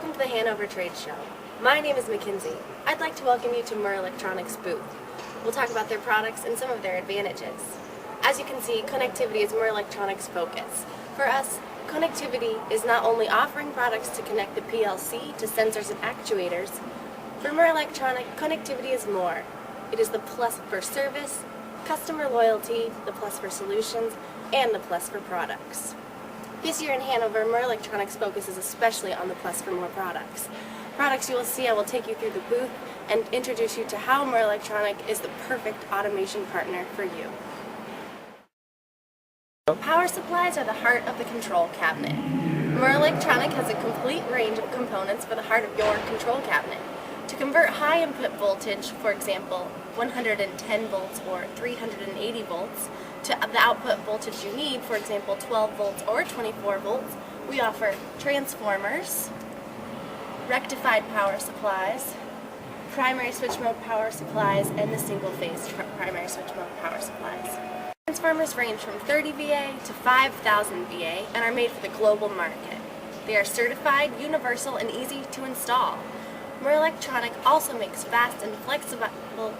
Welcome to the Hanover Trade Show. My name is Mackenzie. I'd like to welcome you to Murr Elektronik's booth. We'll talk about their products and some of their advantages. As you can see, connectivity is Murr Elektronik's focus. For us, connectivity is not only offering products to connect the PLC to sensors and actuators. For Murr Elektronik, connectivity is more. It is the plus for service, customer loyalty, the plus for solutions, and the plus for products. This year in Hanover, Murr Elektronik's focus is especially on the plus for more products. Products you will see, I will take you through the booth and introduce you to how Murr Elektronik is the perfect automation partner for you. Power supplies are the heart of the control cabinet. Murr Elektronik has a complete range of components for the heart of your control cabinet. To convert high input voltage, for example, 110 volts or 380 volts, to the output voltage you need, for example, 12 volts or 24 volts, we offer transformers, rectified power supplies, primary switch mode power supplies, and the single-phase primary switch mode power supplies. Transformers range from 30 VA to 5,000 VA and are made for the global market. They are certified, universal, and easy to install. Murr Elektronik also makes fast and flexible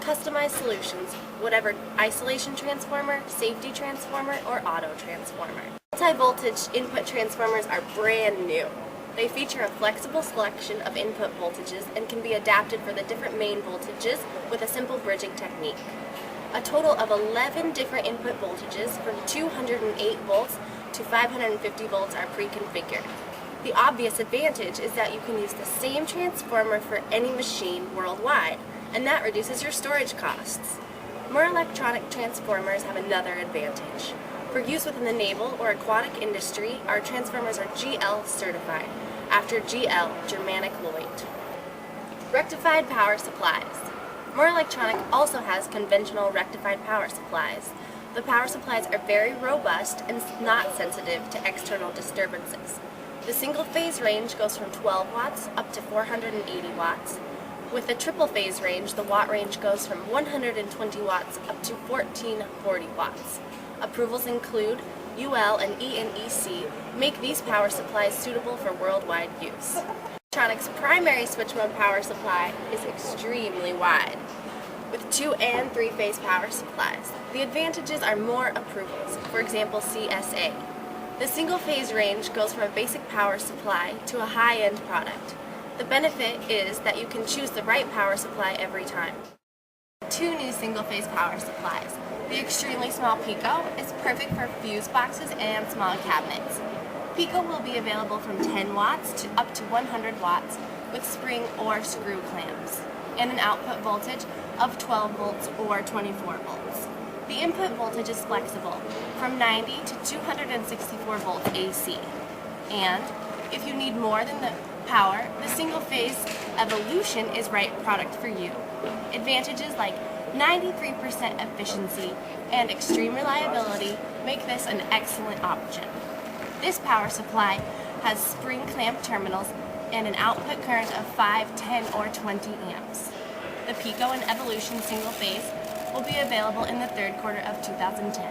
customized solutions, whatever isolation transformer, safety transformer, or auto transformer. Multi-voltage input transformers are brand new. They feature a flexible selection of input voltages and can be adapted for the different main voltages with a simple bridging technique. A total of 11 different input voltages from 208 volts to 550 volts are pre-configured. The obvious advantage is that you can use the same transformer for any machine worldwide, and that reduces your storage costs. Murr Elektronik transformers have another advantage. For use within the naval or aquatic industry, our transformers are GL certified, after GL, Germanic Lloyd. Rectified power supplies. Murr Elektronik also has conventional rectified power supplies. The power supplies are very robust and not sensitive to external disturbances. The single-phase range goes from 12 watts up to 480 watts. With the triple-phase range, the watt range goes from 120 watts up to 1440 watts. Approvals include UL and ENEC make these power supplies suitable for worldwide use. Elektronik's primary switch mode power supply is extremely wide, with 2- and 3-phase power supplies. The advantages are more approvals, for example CSA. The single-phase range goes from a basic power supply to a high-end product. The benefit is that you can choose the right power supply every time. 2 new single-phase power supplies. The extremely small Pico is perfect for fuse boxes and small cabinets. Pico will be available from 10 watts to up to 100 watts with spring or screw clamps, and an output voltage of 12 volts or 24 volts. The input voltage is flexible, from 90 to 264 volts AC. And if you need more than the power, the single-phase Evolution is right product for you. Advantages like 93% efficiency and extreme reliability make this an excellent option. This power supply has spring clamp terminals and an output current of 5, 10, or 20 amps. The Pico and Evolution single-phase will be available in the third quarter of 2010.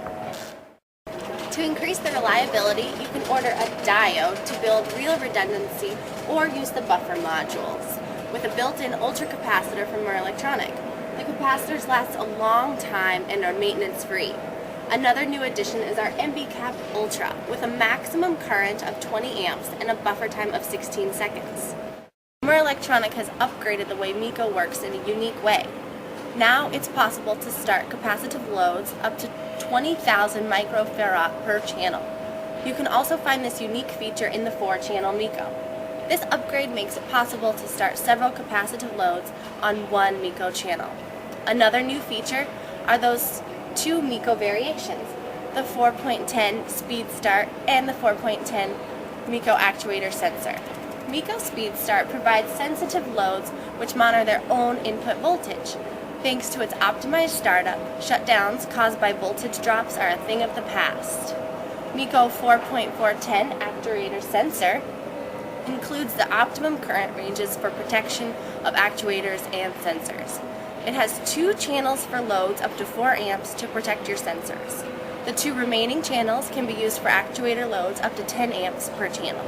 To increase the reliability, you can order a diode to build real redundancy or use the buffer modules with a built-in ultracapacitor from Murr Elektronik. The capacitors last a long time and are maintenance-free. Another new addition is our MB-Cap Ultra with a maximum current of 20 amps and a buffer time of 16 seconds. Murr Elektronik has upgraded the way MECO works in a unique way. Now it's possible to start capacitive loads up to 20,000 microfarad per channel. You can also find this unique feature in the 4-channel MECO. This upgrade makes it possible to start several capacitive loads on one MECO channel. Another new feature are those 2 MECO variations, the 4.10 Speed Start and the 4.10 MECO Actuator Sensor. MECO Speed Start provides sensitive loads which monitor their own input voltage. Thanks to its optimized startup, shutdowns caused by voltage drops are a thing of the past. MECO 4.410 Actuator Sensor includes the optimum current ranges for protection of actuators and sensors. It has 2 channels for loads up to 4 amps to protect your sensors. The 2 remaining channels can be used for actuator loads up to 10 amps per channel.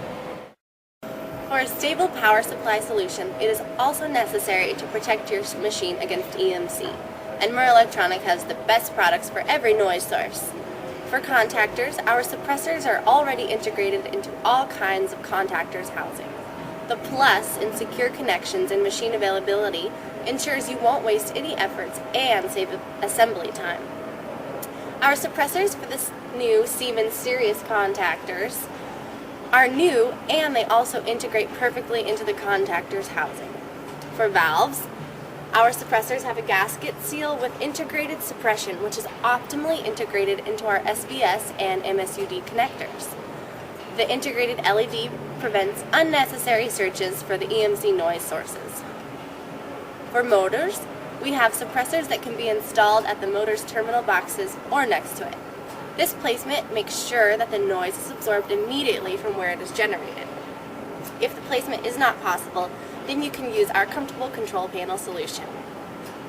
For a stable power supply solution, it is also necessary to protect your machine against EMC, and Murr Elektronik has the best products for every noise source. For contactors, our suppressors are already integrated into all kinds of contactors housing. The plus in secure connections and machine availability ensures you won't waste any efforts and save assembly time. Our suppressors for this new Siemens series contactors are new, and they also integrate perfectly into the contactor's housing. For valves, our suppressors have a gasket seal with integrated suppression, which is optimally integrated into our SBS and MSUD connectors. The integrated LED prevents unnecessary searches for the EMC noise sources. For motors, we have suppressors that can be installed at the motor's terminal boxes or next to it. This placement makes sure that the noise is absorbed immediately from where it is generated. If the placement is not possible, then you can use our comfortable control panel solution.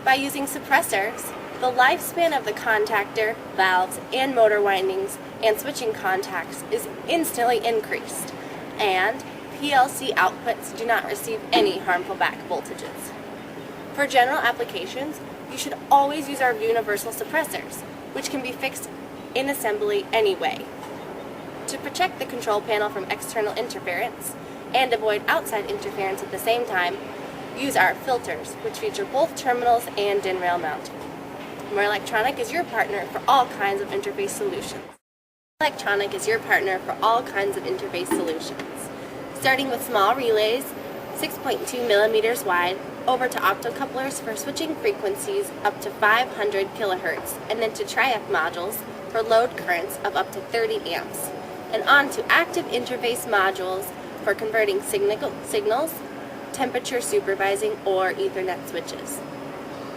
By using suppressors, the lifespan of the contactor, valves, and motor windings and switching contacts is instantly increased, and PLC outputs do not receive any harmful back voltages. For general applications, you should always use our universal suppressors, which can be fixed in assembly anyway. To protect the control panel from external interference and avoid outside interference at the same time, use our filters, which feature both terminals and DIN rail mounting. Murr Elektronik is your partner for all kinds of interface solutions. Murr Elektronik is your partner for all kinds of interface solutions, starting with small relays, 6.2 millimeters wide, over to optocouplers for switching frequencies up to 500 kilohertz, and then to triac modules for load currents of up to 30 amps, and on to active interface modules for converting signals, temperature supervising, or Ethernet switches.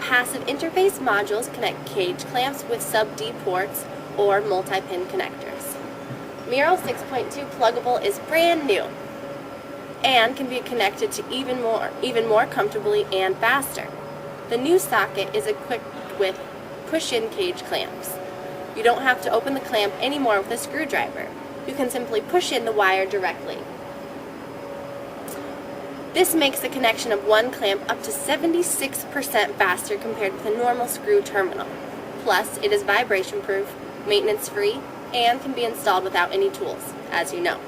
Passive interface modules connect cage clamps with sub-D ports or multi-pin connectors. Murr 6.2 pluggable is brand new and can be connected to even more comfortably and faster. The new socket is equipped with push-in cage clamps. You don't have to open the clamp anymore with a screwdriver. You can simply push in the wire directly. This makes the connection of one clamp up to 76% faster compared with a normal screw terminal. Plus, it is vibration-proof, maintenance-free, and can be installed without any tools, as you know.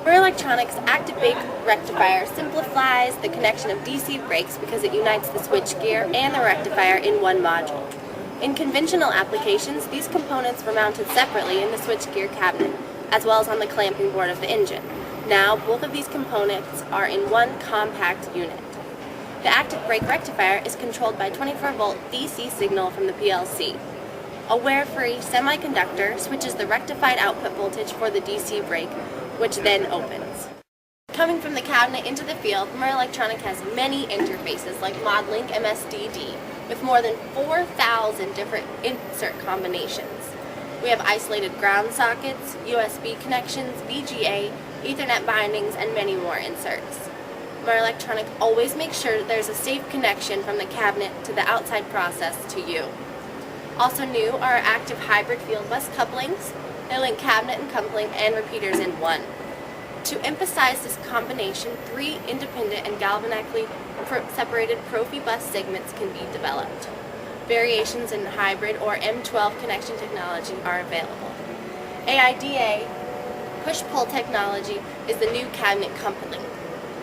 Murr Elektronik's active brake rectifier simplifies the connection of DC brakes because it unites the switchgear and the rectifier in one module. In conventional applications, these components were mounted separately in the switchgear cabinet, as well as on the clamping board of the engine. Now, both of these components are in one compact unit. The active brake rectifier is controlled by 24-volt DC signal from the PLC. A wear-free semiconductor switches the rectified output voltage for the DC brake, which then opens. Coming from the cabinet into the field, Murr Elektronik has many interfaces like ModLink MSDD, with more than 4,000 different insert combinations. We have isolated ground sockets, USB connections, VGA, Ethernet bindings, and many more inserts. Murr Elektronik always makes sure that there's a safe connection from the cabinet to the outside process to you. Also new are our active hybrid field bus couplings. They link cabinet and coupling and repeaters in one. To emphasize this combination, 3 independent and galvanically separated Profibus segments can be developed. Variations in hybrid or M12 connection technology are available. AIDA push-pull technology is the new cabinet coupling,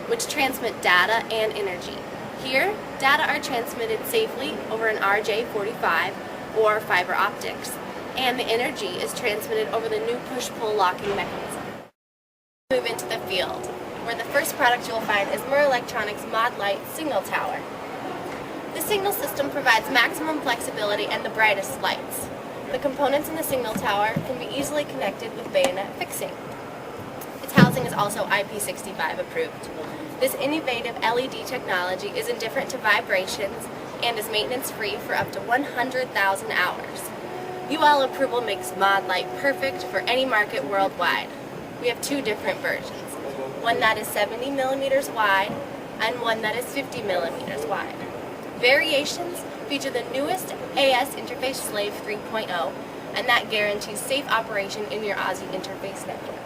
which transmit data and energy. Here, data are transmitted safely over an RJ45 or fiber optics, and the energy is transmitted over the new push-pull locking mechanism. Move into the field, where the first product you will find is Murr Elektronik's ModLite Signal Tower. The signal system provides maximum flexibility and the brightest lights. The components in the signal tower can be easily connected with bayonet fixing. Its housing is also IP65 approved. This innovative LED technology is indifferent to vibrations and is maintenance-free for up to 100,000 hours. UL approval makes ModLite perfect for any market worldwide. We have 2 different versions, one that is 70 millimeters wide and one that is 50 millimeters wide. Variations feature the newest AS Interface Slave 3.0, and that guarantees safe operation in your Aussie interface network.